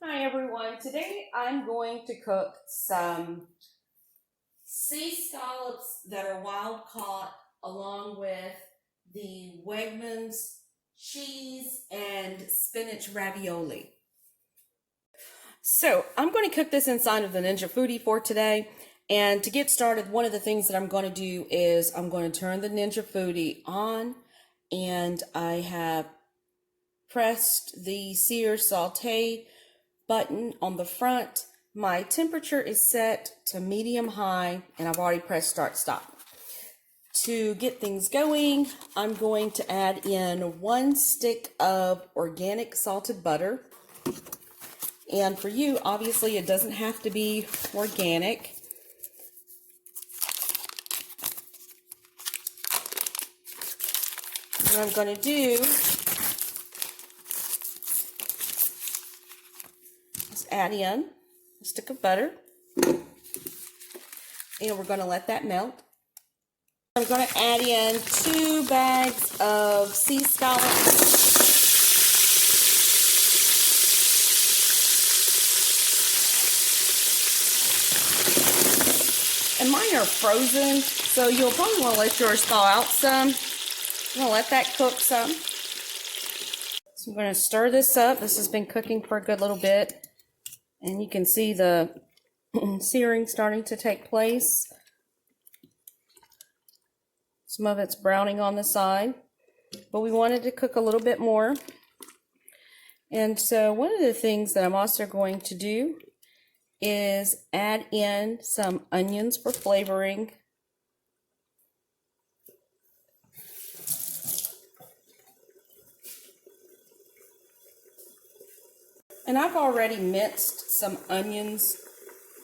Hi everyone, today I'm going to cook some sea scallops that are wild caught along with the Wegmans cheese and spinach ravioli. So I'm going to cook this inside of the Ninja Foodi for today. And to get started, one of the things that I'm going to do is I'm going to turn the Ninja Foodi on, and I have pressed the sear saute button on the front. My temperature is set to medium high, and I've already pressed start stop. To get things going, I'm going to add in 1 stick of organic salted butter. And for you, obviously it doesn't have to be organic. What I'm going to do is add in a stick of butter, and we're going to let that melt. I'm going to add in 2 bags of sea scallops. And mine are frozen, so you'll probably want to let yours thaw out some. I'm going to let that cook some. So I'm going to stir this up. This has been cooking for a good little bit, and you can see the searing starting to take place. Some of it's browning on the side, but we wanted to cook a little bit more. And so one of the things that I'm also going to do is add in some onions for flavoring. And I've already minced some onions,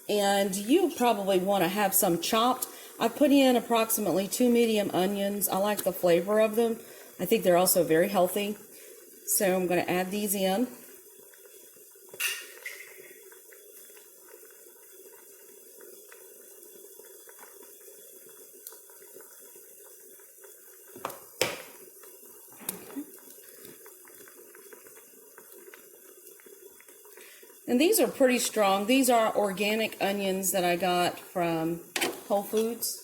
and you probably want to have some chopped. I put in approximately 2 medium onions. I like the flavor of them. I think they're also very healthy. So I'm going to add these in. And these are pretty strong. These are organic onions that I got from Whole Foods.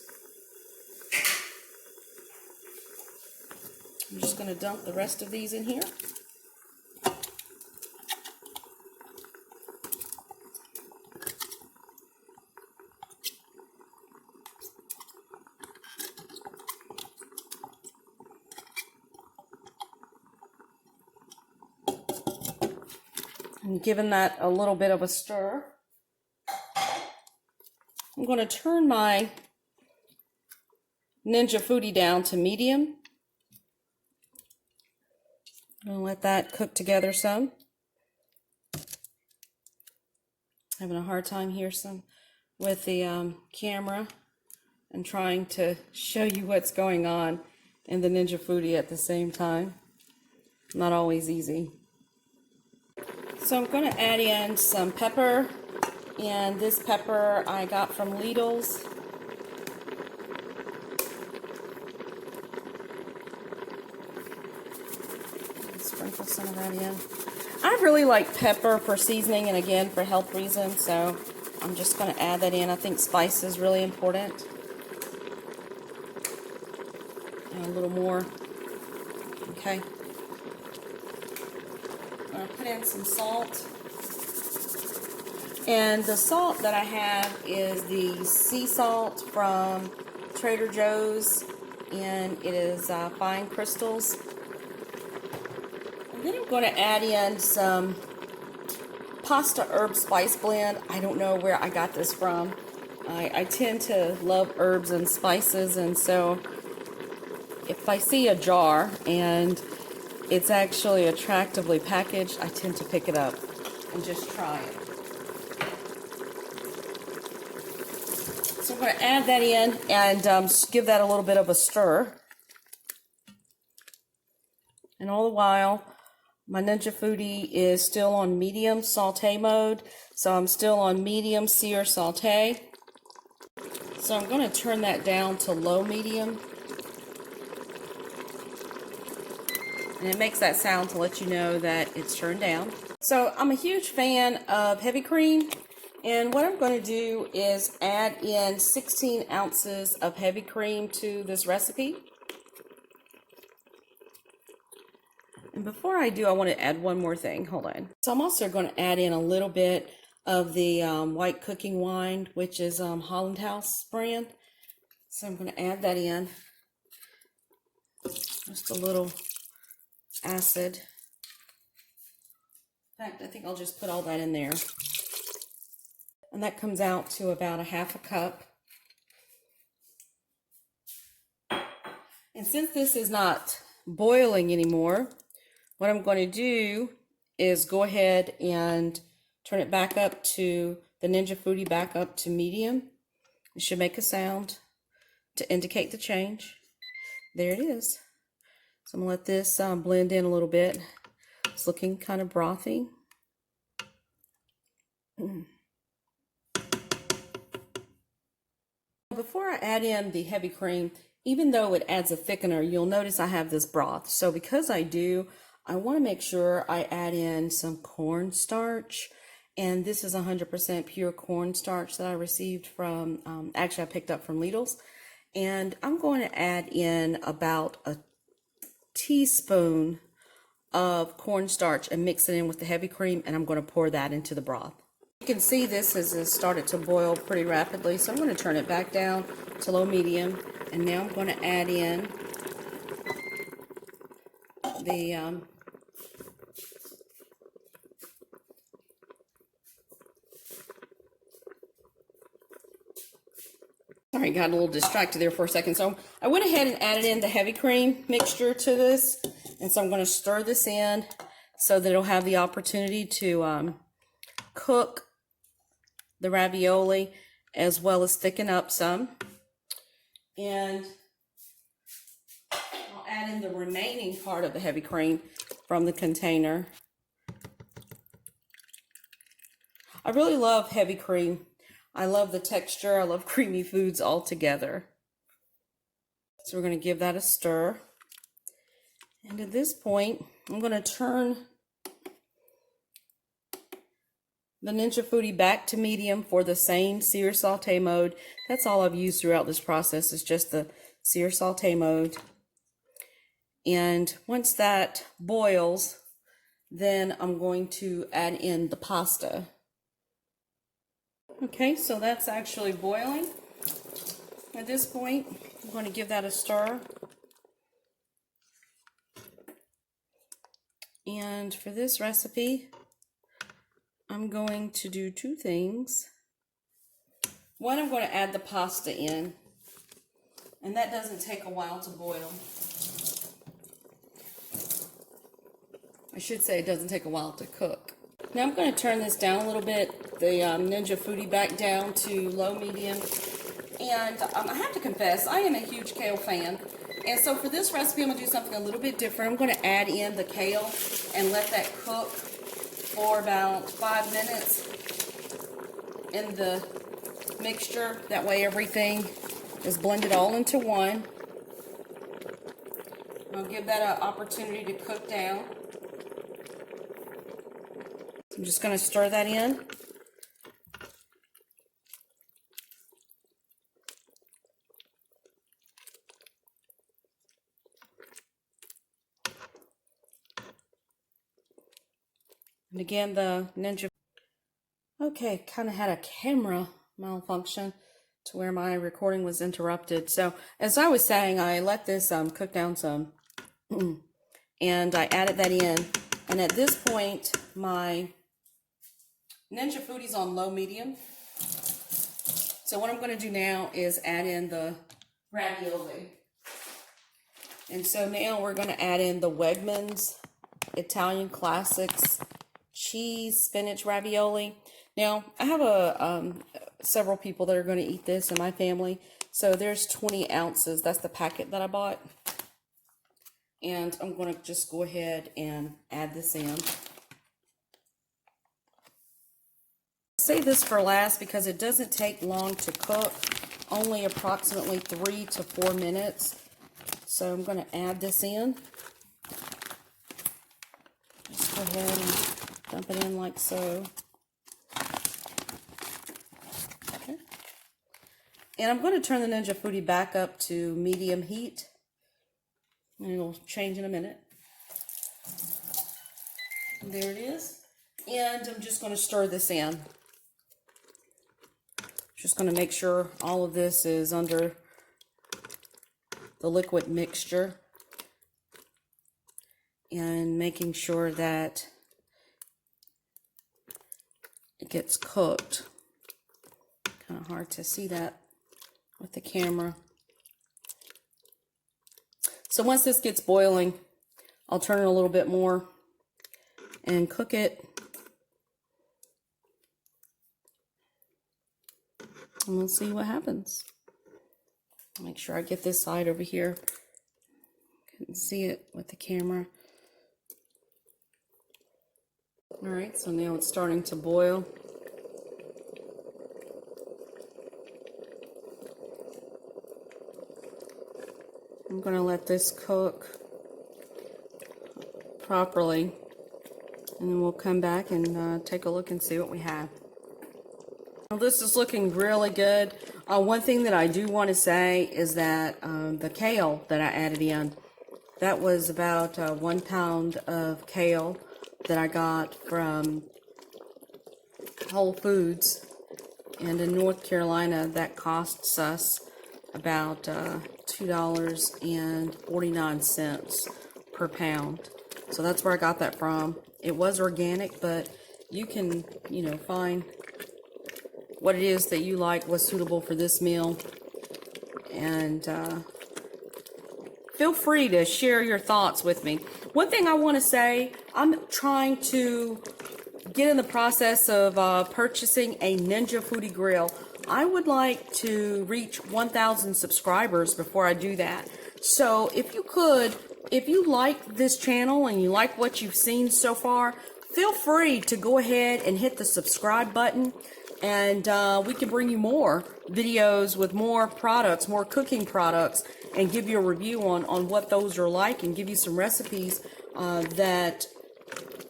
I'm just going to dump the rest of these in here. And giving that a little bit of a stir. I'm going to turn my Ninja Foodi down to medium. I'm going to let that cook together some. Having a hard time here with the camera and trying to show you what's going on in the Ninja Foodi at the same time. Not always easy. So I'm going to add in some pepper, and this pepper I got from Lidl's. Sprinkle some of that in. I really like pepper for seasoning and again for health reasons, so I'm just going to add that in. I think spice is really important. And a little more. Okay. I'm going to put in some salt. And the salt that I have is the sea salt from Trader Joe's, and it is fine crystals. And then I'm going to add in some pasta herb spice blend. I don't know where I got this from. I tend to love herbs and spices, and so if I see a jar and it's actually attractively packaged, I tend to pick it up and just try it. So I'm going to add that in and give that a little bit of a stir. And all the while, my Ninja Foodi is still on medium saute mode. So I'm still on medium sear saute. So I'm going to turn that down to low medium. And it makes that sound to let you know that it's turned down. So I'm a huge fan of heavy cream, and what I'm going to do is add in 16 ounces of heavy cream to this recipe. And before I do, I want to add one more thing. Hold on. So I'm also going to add in a little bit of the white cooking wine, which is Holland House brand. So I'm going to add that in. Just a little acid. In fact, I think I'll just put all that in there. And that comes out to about a half a cup. And since this is not boiling anymore, what I'm going to do is go ahead and turn it back up to the Ninja Foodi back up to medium. It should make a sound to indicate the change. There it is. So I'm going to let this blend in a little bit. It's looking kind of brothy. Before I add in the heavy cream, even though it adds a thickener, you'll notice I have this broth. So because I do, I want to make sure I add in some cornstarch. And this is 100% pure cornstarch that I received from, actually I picked up from Lidl's. And I'm going to add in about a teaspoon of cornstarch and mix it in with the heavy cream, and I'm going to pour that into the broth. You can see this has started to boil pretty rapidly, so I'm going to turn it back down to low medium, and now I'm going to add in the sorry, got a little distracted there for a second. So I went ahead and added in the heavy cream mixture to this. And so I'm going to stir this in so that it'll have the opportunity to cook the ravioli as well as thicken up some. And I'll add in the remaining part of the heavy cream from the container. I really love heavy cream. I love the texture. I love creamy foods altogether. So we're going to give that a stir. And at this point, I'm going to turn the Ninja Foodi back to medium for the same sear saute mode. That's all I've used throughout this process, is just the sear saute mode. And once that boils, then I'm going to add in the pasta. Okay, so that's actually boiling. At this point, I'm going to give that a stir. And for this recipe, I'm going to do two things. One, I'm going to add the pasta in, and that doesn't take a while to boil. I should say it doesn't take a while to cook. Now I'm going to turn this down a little bit, the Ninja Foodi back down to low medium. And I have to confess, I am a huge kale fan. And so for this recipe, I'm going to do something a little bit different. I'm going to add in the kale and let that cook for about 5 minutes in the mixture. That way everything is blended all into one. I'll give that an opportunity to cook down. I'm just going to stir that in. And again, the Ninja. Okay, kind of had a camera malfunction to where my recording was interrupted. So as I was saying, I let this cook down some, and I added that in. And at this point, my Ninja Foodi's on low medium. So what I'm going to do now is add in the ravioli. And so now we're going to add in the Wegmans Italian Classics cheese spinach ravioli. Now I have several people that are going to eat this in my family, so there's 20 ounces. That's the packet that I bought, and I'm going to just go ahead and add this in. Save this for last because it doesn't take long to cook, only approximately 3 to 4 minutes. So I'm going to add this in. Just go ahead and Dump it in like so. Okay. And I'm going to turn the Ninja Foodi back up to medium heat. And it'll change in a minute. And there it is. And I'm just going to stir this in. Just going to make sure all of this is under the liquid mixture. And making sure that it gets cooked. Kind of hard to see that with the camera. So once this gets boiling, I'll turn it a little bit more and cook it. And we'll see what happens. Make sure I get this side over here. Couldn't see it with the camera. All right, so now it's starting to boil. I'm going to let this cook properly, and then we'll come back and take a look and see what we have. Well, this is looking really good. One thing that I do want to say is that the kale that I added in, that was about 1 pound of kale that I got from Whole Foods. And in North Carolina, that costs us about $2.49 per pound. So that's where I got that from. It was organic, but you can, find what it is that you like, what's suitable for this meal. And feel free to share your thoughts with me. One thing I want to say, I'm trying to get in the process of purchasing a Ninja Foodi grill. I would like to reach 1,000 subscribers before I do that. So if you could, if you like this channel and you like what you've seen so far, feel free to go ahead and hit the subscribe button, and we can bring you more videos with more products, more cooking products, and give you a review on what those are like, and give you some recipes that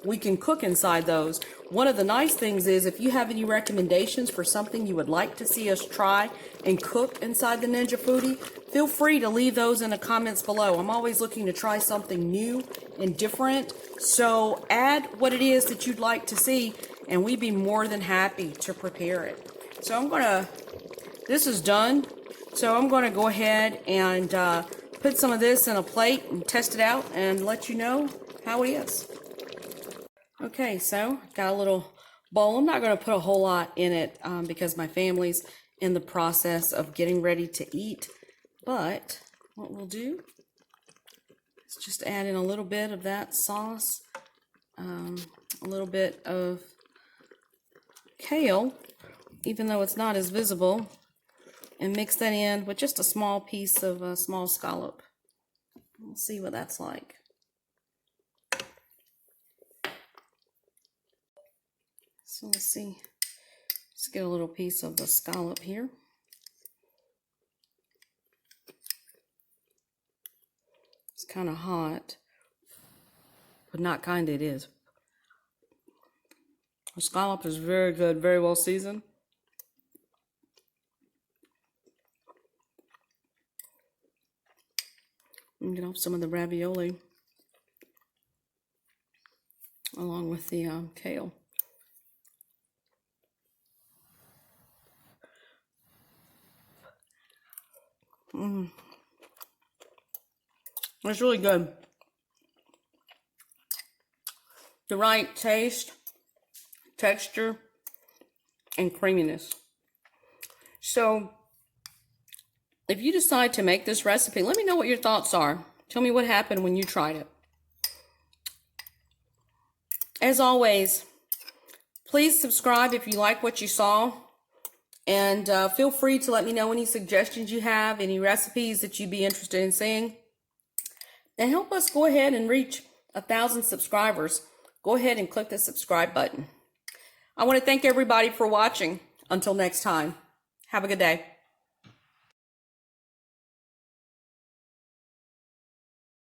we can cook inside those. One of the nice things is, if you have any recommendations for something you would like to see us try and cook inside the Ninja Foodi, feel free to leave those in the comments below. I'm always looking to try something new and different. So add what it is that you'd like to see, and we'd be more than happy to prepare it. So this is done. So I'm gonna go ahead and put some of this in a plate and test it out and let you know how it is. Okay, so got a little bowl. I'm not going to put a whole lot in it because my family's in the process of getting ready to eat. But what we'll do is just add in a little bit of that sauce, a little bit of kale, even though it's not as visible, and mix that in with just a small piece of a small scallop. We'll see what that's like. So let's see, let's get a little piece of the scallop here. It's kind of hot, but not kind, it is. The scallop is very good, very well seasoned. And get off some of the ravioli along with the kale. It's really good. The right taste, texture, and creaminess. So if you decide to make this recipe, let me know what your thoughts are. Tell me what happened when you tried it. As always, please subscribe if you like what you saw. And feel free to let me know any suggestions you have, any recipes that you'd be interested in seeing. And help us go ahead and reach 1,000 subscribers. Go ahead and click the subscribe button. I want to thank everybody for watching. Until next time, have a good day.